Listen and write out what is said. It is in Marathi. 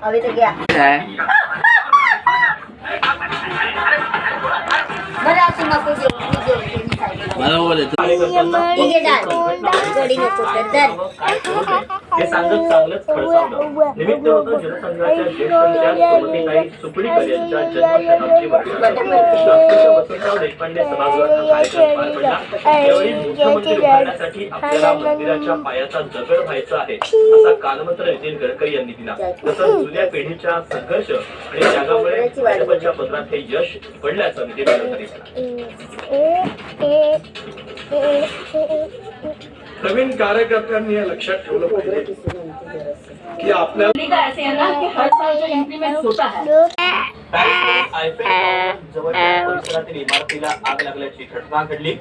अभी तो गया बरं असं नको देऊ मला बोलायचं गडी नको तर दर हे सांगत चांगलंच खडसावलं. निमित्त होतं जनसंघाच्या ज्येष्ठ नेत्या सुमतीताई सुपडीकर यांच्या जन्मशताब्दी वर्षाचं. नागपूरच्या वसंतराव देशपांडे सभागृहात हा कार्यक्रम पार पडला. यावेळी मुख्यमंत्री उभारण्यासाठी आपल्याला मंदिराच्या पायाचा दगड व्हायचा आहे असा कानमंत्र नितीन गडकरी यांनी दिला. तसंच जुन्या पिढीच्या संघर्ष आणि त्यागामुळे भाजपच्या पदरात हे यश पडल्याचं नितीन गडकरी नवीन कार्यकर्त्यांनी हे लक्षात ठेवलं पाहिजे की आपल्याला जवळच्या परिसरातील इमारतीला आग लागल्याची घटना घडली.